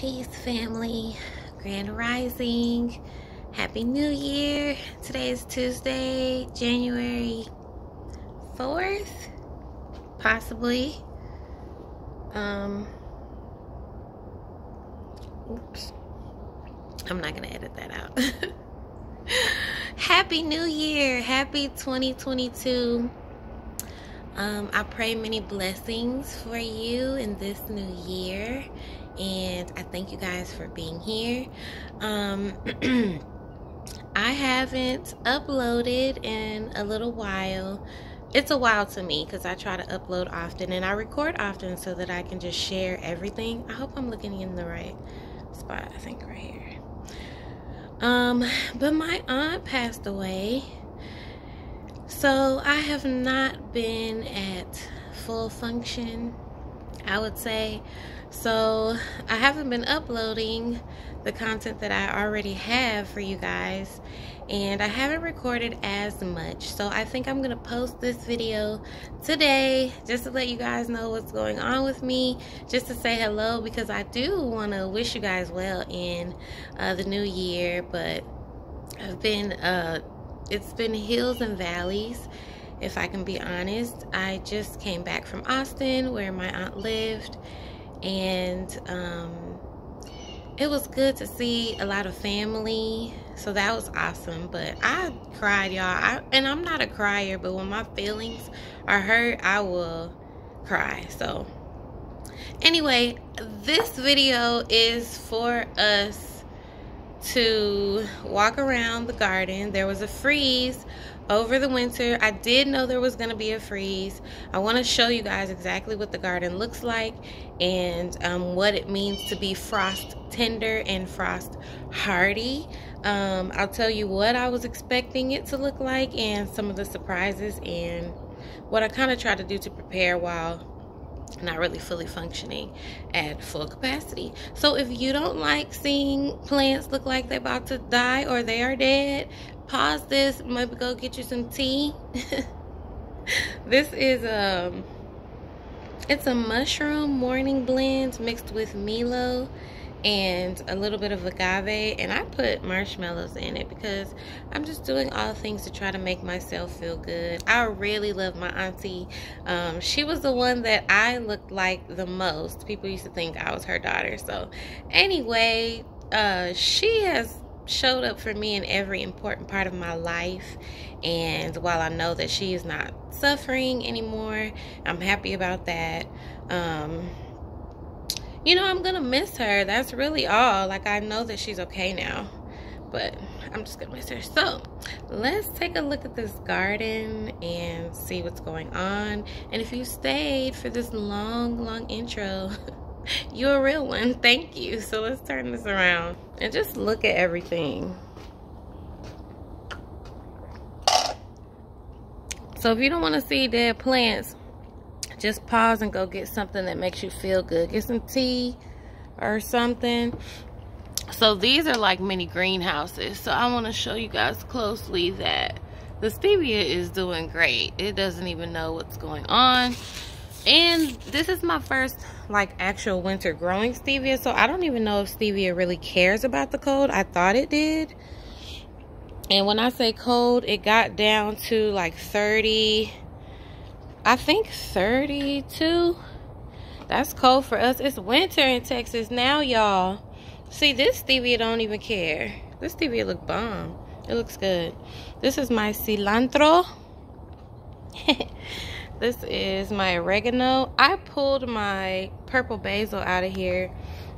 Peace, family. Grand Rising. Happy New Year. Today is Tuesday, January 4th, possibly. Oops. I'm not gonna edit that out. Happy New Year. Happy 2022. I pray many blessings for you in this new year, and I thank you guys for being here. I haven't uploaded in a little while. It's a while to me because I try to upload often and I record often so that I can just share everything. I hope I'm looking in the right spot. I think right here. But my aunt passed away. So I have not been at full function, I would say. So I haven't been uploading the content that I already have for you guys, and I haven't recorded as much. So I think I'm gonna post this video today just to let you guys know what's going on with me, just to say hello, because I do want to wish you guys well in the new year. But I've been it's been hills and valleys, if I can be honest. I just came back from Austin, where my aunt lived, and it was good to see a lot of family, so that was awesome. But I cried, y'all, and I'm not a crier, but when my feelings are hurt, I will cry. So anyway, this video is for us to walk around the garden. There was a freeze over the winter. I did know there was going to be a freeze. I want to show you guys exactly what the garden looks like and what it means to be frost tender and frost hardy. I'll tell you what I was expecting it to look like and some of the surprises and what I kind of try to do to prepare while not really fully functioning at full capacity. So if you don't like seeing plants look like they're about to die or they are dead, pause this, maybe go get you some tea. This is it's a mushroom morning blend mixed with Milo and a little bit of agave, and I put marshmallows in it because I'm just doing all things to try to make myself feel good. I really love my auntie. She was the one that I looked like the most. People used to think I was her daughter. So anyway, she has showed up for me in every important part of my life, and while I know that she is not suffering anymore, I'm happy about that. You know, I'm gonna miss her. That's really all. Like, I know that she's okay now, but I'm just gonna miss her. So let's take a look at this garden and see what's going on. And if you stayed for this long intro, you're a real one. Thank you. So let's turn this around and just look at everything. So if you don't want to see dead plants, just pause and go get something that makes you feel good. Get some tea or something. So these are like mini greenhouses. So I want to show you guys closely that the stevia is doing great. It doesn't even know what's going on. And this is my first like actual winter growing stevia. So I don't even know if stevia really cares about the cold. I thought it did. And when I say cold, it got down to like 30, I think 32. That's cold for us. It's winter in Texas now, y'all. See, this stevia don't even care. This stevia look bomb. It looks good. This is my cilantro. This is my oregano. I pulled my purple basil out of here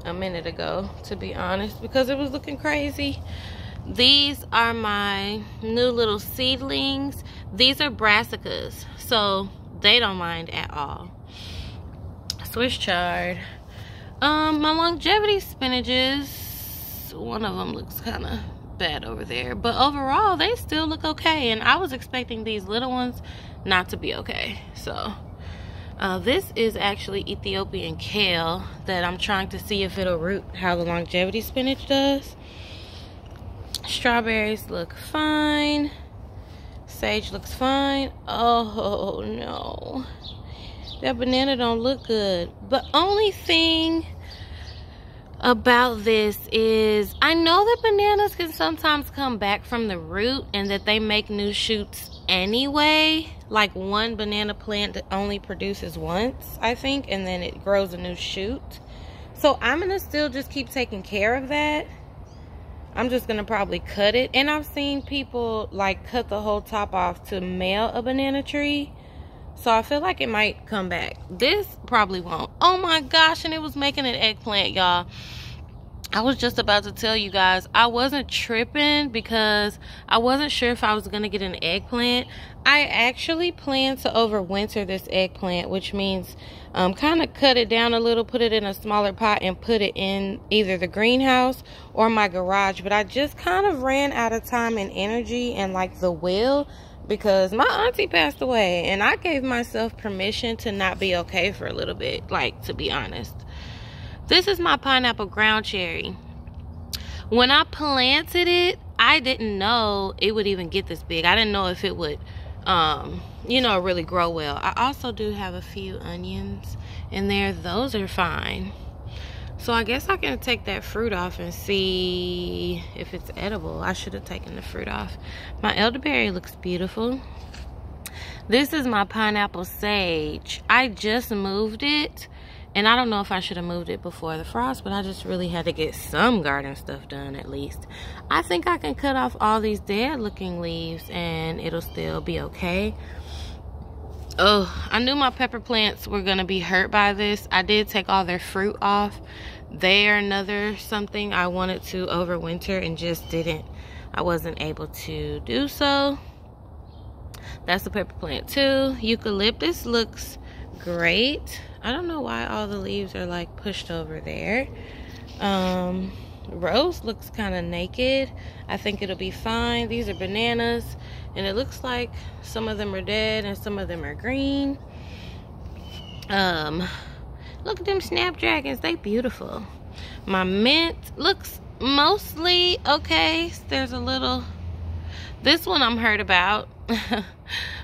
a minute ago, to be honest, because it was looking crazy. These are my new little seedlings. These are brassicas, so they don't mind at all. Swiss chard. My longevity spinaches, one of them looks kind of bad over there, but overall they still look okay, and I was expecting these little ones not to be okay. So this is actually Ethiopian kale that I'm trying to see if it'll root how the longevity spinach does. Strawberries look fine. Sage looks fine. Oh no, that banana don't look good. But only thing about this is I know that bananas can sometimes come back from the root and that they make new shoots anyway. Like one banana plant that only produces once, I think, and then it grows a new shoot. So I'm gonna still just keep taking care of that. I'm just gonna probably cut it. And I've seen people like cut the whole top off to male a banana tree. So I feel like it might come back. This probably won't. Oh my gosh, and it was making an eggplant, y'all. I was just about to tell you guys, I wasn't tripping because I wasn't sure if I was going to get an eggplant. I actually plan to overwinter this eggplant, which means kind of cut it down a little, put it in a smaller pot, and put it in either the greenhouse or my garage. But I just kind of ran out of time and energy and like the will, because my auntie passed away and I gave myself permission to not be okay for a little bit, like, to be honest. This is my pineapple ground cherry. When I planted it, I didn't know it would even get this big. I didn't know if it would, you know, really grow well. I also do have a few onions in there. Those are fine. So I guess I can take that fruit off and see if it's edible. I should have taken the fruit off. My elderberry looks beautiful. This is my pineapple sage. I just moved it. And I don't know if I should have moved it before the frost, but I just really had to get some garden stuff done at least. I think I can cut off all these dead looking leaves and it'll still be okay. Oh, I knew my pepper plants were gonna be hurt by this. I did take all their fruit off. They're another something I wanted to overwinter and just didn't. I wasn't able to do so. That's the pepper plant too. Eucalyptus looks great. I don't know why all the leaves are like pushed over there. Rose looks kind of naked. I think it'll be fine. These are bananas and it looks like some of them are dead and some of them are green. Look at them snapdragons, they beautiful. My mint looks mostly okay. There's a little, this one I'm hurt about.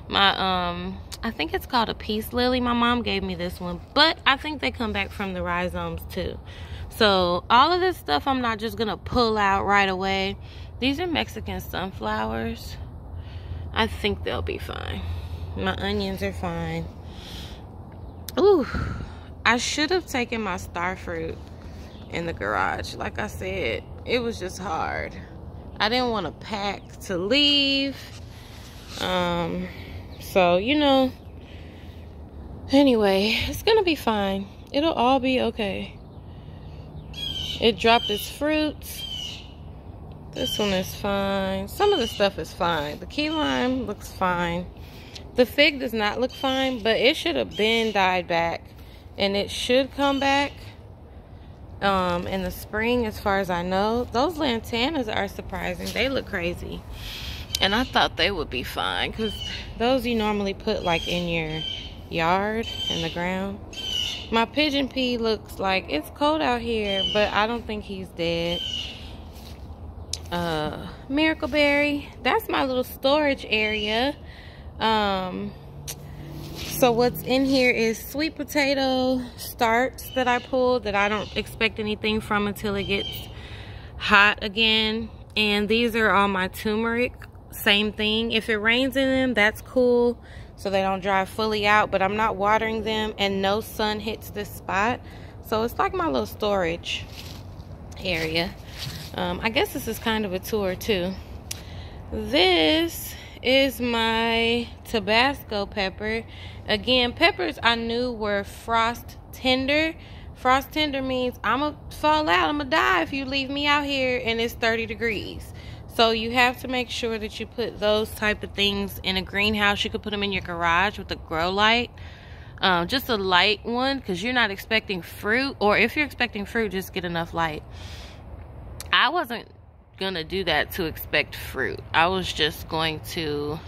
My I think it's called a peace lily. My mom gave me this one, but I think they come back from the rhizomes too. So all of this stuff I'm not just gonna pull out right away. These are Mexican sunflowers. I think they'll be fine. My onions are fine. Ooh, I should have taken my star fruit in the garage. Like I said, it was just hard. I didn't want to pack to leave. So, you know, anyway, it's gonna be fine. It'll all be okay. It dropped its fruits. This one is fine. Some of the stuff is fine. The key lime looks fine. The fig does not look fine, but it should have been died back. And it should come back in the spring, as far as I know. Those lantanas are surprising. They look crazy. And I thought they would be fine, because those you normally put like in your yard, in the ground. My pigeon pea looks like it's cold out here, but I don't think he's dead. Miracle berry, that's my little storage area. So what's in here is sweet potato starts that I pulled that I don't expect anything from until it gets hot again. And these are all my turmeric. Same thing. If it rains in them, that's cool, so they don't dry fully out, but I'm not watering them and no sun hits this spot, so it's like my little storage area. I guess this is kind of a tour too. This is my Tabasco pepper. Again, peppers I knew were frost tender. Frost tender means I'm gonna fall out, I'm gonna die if you leave me out here and it's 30 degrees. So you have to make sure that you put those type of things in a greenhouse. You could put them in your garage with a grow light. Just a light one, because you're not expecting fruit. Or if you're expecting fruit, just get enough light. I wasn't going to do that to expect fruit. I was just going to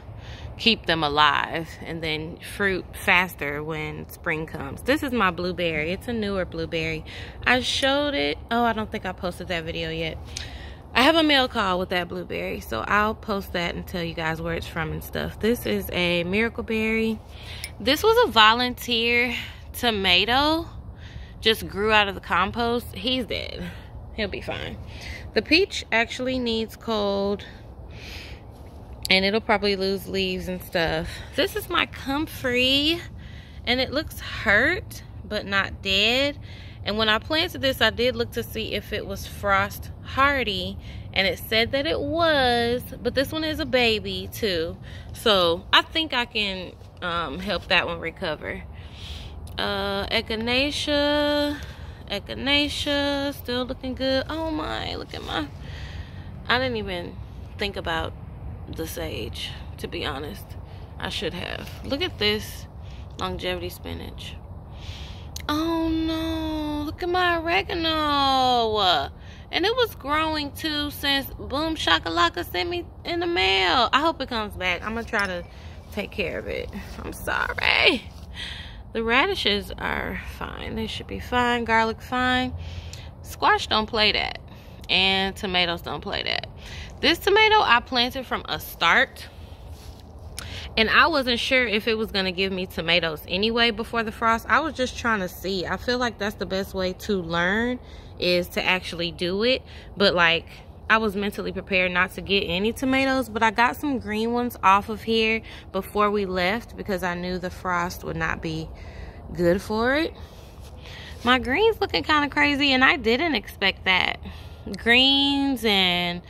keep them alive and then fruit faster when spring comes. This is my blueberry. It's a newer blueberry. I showed it. Oh, I don't think I posted that video yet. I have a mail call with that blueberry, so I'll post that and tell you guys where it's from and stuff. This is a miracle berry. This was a volunteer tomato just grew out of the compost, he's dead. He'll be fine. The peach actually needs cold, and it'll probably lose leaves and stuff. This is my Comfrey, and it looks hurt but not dead. And when I planted this, I did look to see if it was frost hardy, and it said that it was, but this one is a baby too, so I think I can help that one recover. Echinacea still looking good. Oh my, look at my, I didn't even think about the sage, to be honest. I should have. Look at this longevity spinach. Oh no, look at my oregano. And it was growing too since Boom Shakalaka sent me in the mail. I hope it comes back. I'm gonna try to take care of it. I'm sorry. The radishes are fine. They should be fine. Garlic fine. Squash don't play that. And tomatoes don't play that. This tomato I planted from a start. And I wasn't sure if it was going to give me tomatoes anyway before the frost. I was just trying to see. I feel like that's the best way to learn, is to actually do it. But like, I was mentally prepared not to get any tomatoes. But I got some green ones off of here before we left, because I knew the frost would not be good for it. My greens looking kind of crazy, and I didn't expect that. Greens and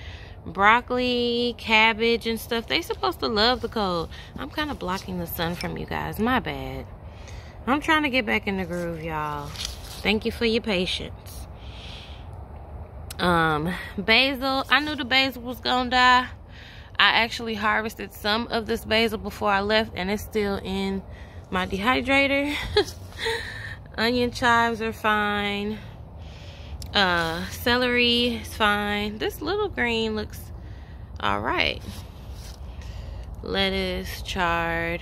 broccoli, cabbage and stuff, they supposed to love the cold. I'm kind of blocking the sun from you guys, my bad. I'm trying to get back in the groove, y'all. Thank you for your patience. Basil, I knew the basil was gonna die. I actually harvested some of this basil before I left, and it's still in my dehydrator. Onion chives are fine. Celery is fine. This little green looks all right. Lettuce, chard,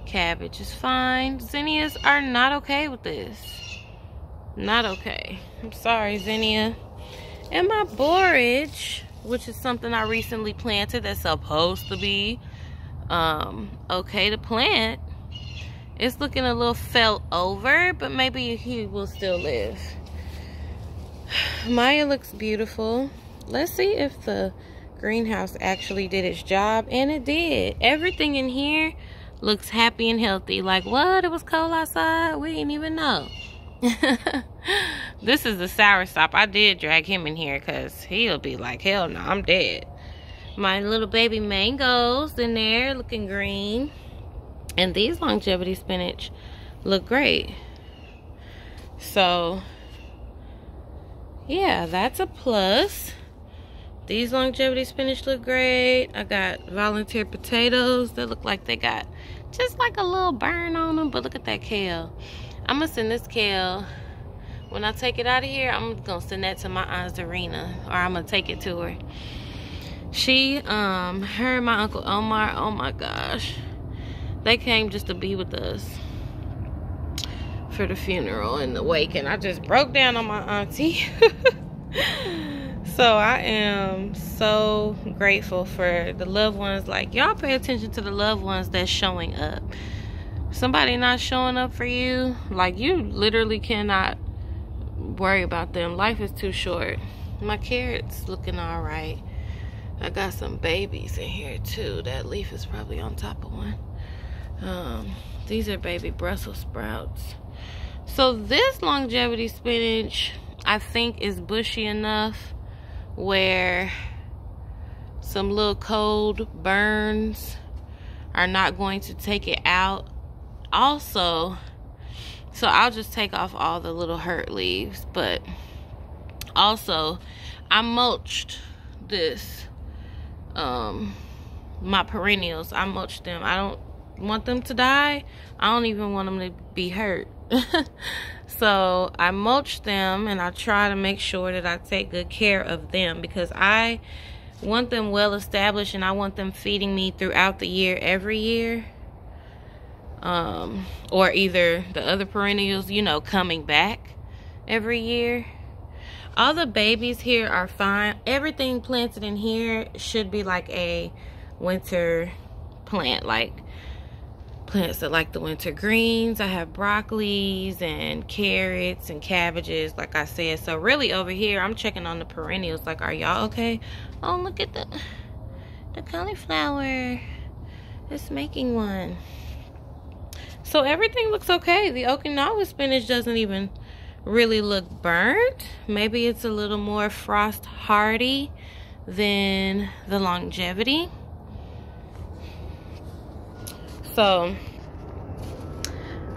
cabbage is fine. Zinnias are not okay with this. Not okay. I'm sorry, zinnia. And my borage, which is something I recently planted that's supposed to be okay to plant, it's looking a little fell over, but maybe he will still live. Maya looks beautiful. Let's see if the greenhouse actually did its job, and it did. Everything in here looks happy and healthy. Like, what? It was cold outside? We didn't even know. This is the soursop. I did drag him in here because he'll be like, hell no, I'm dead. My little baby mangoes in there looking green. And these longevity spinach look great. So yeah, that's a plus. These longevity spinach look great. I got volunteer potatoes that look like they got just like a little burn on them, but look at that kale. I'm gonna send this kale, when I take it out of here, I'm gonna send that to my Aunt Zarina, or I'm gonna take it to her. She, her and my Uncle Omar, oh my gosh, they came just to be with us for the funeral and the wake, and I just broke down on my auntie. So I am so grateful for the loved ones. Like, y'all pay attention to the loved ones that's showing up. Somebody not showing up for you, like, you literally cannot worry about them. Life is too short. My carrots looking all right. I got some babies in here too. That leaf is probably on top of one. These are baby Brussels sprouts. So this longevity spinach, I think, is bushy enough where some little cold burns are not going to take it out. Also, so I'll just take off all the little hurt leaves. But also, I mulched this, my perennials. I mulched them. I don't want them to die. I don't even want them to be hurt. So I mulch them, and I try to make sure that I take good care of them, because I want them well established, and I want them feeding me throughout the year, every year. Or either the other perennials, you know, coming back every year. All the babies here are fine. Everything planted in here should be like a winter plant. Like, plants that like the winter greens. I have broccolis and carrots and cabbages, like I said. So really over here, I'm checking on the perennials. Like, are y'all okay? Oh, look at the cauliflower. It's making one. So everything looks okay. The Okinawa spinach doesn't even really look burnt. Maybe it's a little more frost hardy than the longevity. So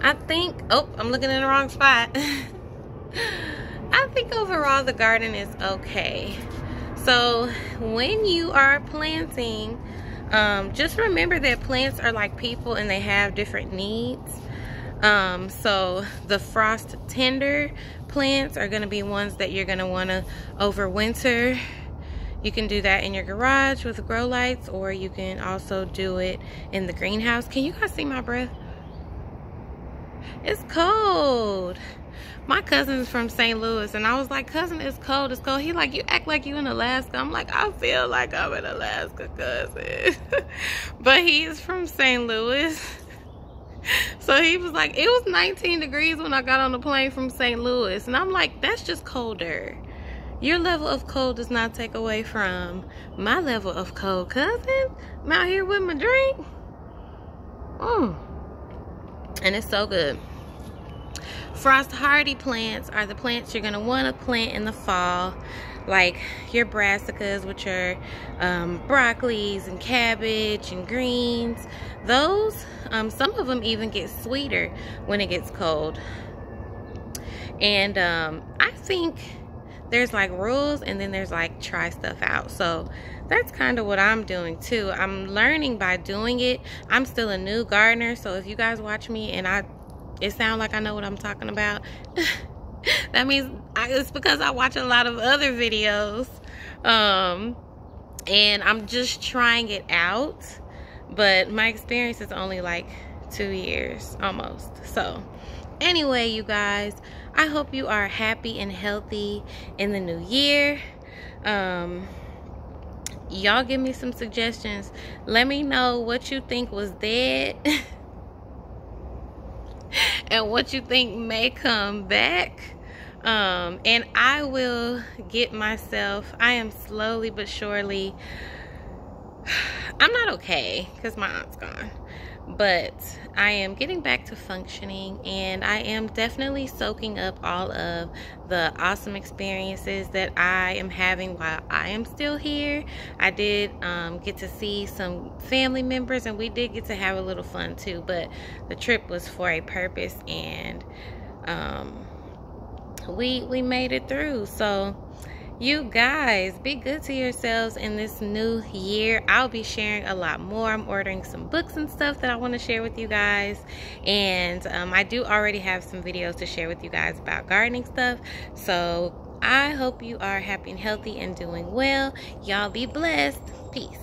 I think, oh, I'm looking in the wrong spot. I think overall the garden is okay. So when you are planting, just remember that plants are like people and they have different needs. So the frost tender plants are going to be ones that you're going to want to overwinter. You can do that in your garage with grow lights, or you can also do it in the greenhouse. Can you guys see my breath? It's cold. My cousin's from St. Louis, and I was like, cousin, it's cold, it's cold. He like, you act like you in Alaska. I'm like, I feel like I'm in Alaska, cousin. But he's from St. Louis. So he was like, it was 19 degrees when I got on the plane from St. Louis. And I'm like, that's just colder. Your level of cold does not take away from my level of cold, cousin. I'm out here with my drink. And it's so good. Frost hardy plants are the plants you're going to want to plant in the fall, like your brassicas, which are broccolis and cabbage and greens. Those, some of them even get sweeter when it gets cold. And I think there's like rules, and then there's like try stuff out. So that's kind of what I'm doing too. I'm learning by doing it. I'm still a new gardener, so if you guys watch me and it sounds like I know what I'm talking about, that means it's because I watch a lot of other videos, and I'm just trying it out. But my experience is only like 2 years almost. So anyway, you guys, I hope you are happy and healthy in the new year. Y'all give me some suggestions. Let me know what you think was dead and what you think may come back. And I will get myself, I am slowly but surely, I'm not okay because my aunt's gone, but I am getting back to functioning, and I am definitely soaking up all of the awesome experiences that I am having while I am still here. I did get to see some family members, and we did get to have a little fun too, but the trip was for a purpose, and we made it through. So you guys, be good to yourselves in this new year. I'll be sharing a lot more. I'm ordering some books and stuff that I want to share with you guys. And I do already have some videos to share with you guys about gardening stuff. So I hope you are happy and healthy and doing well. Y'all be blessed. Peace.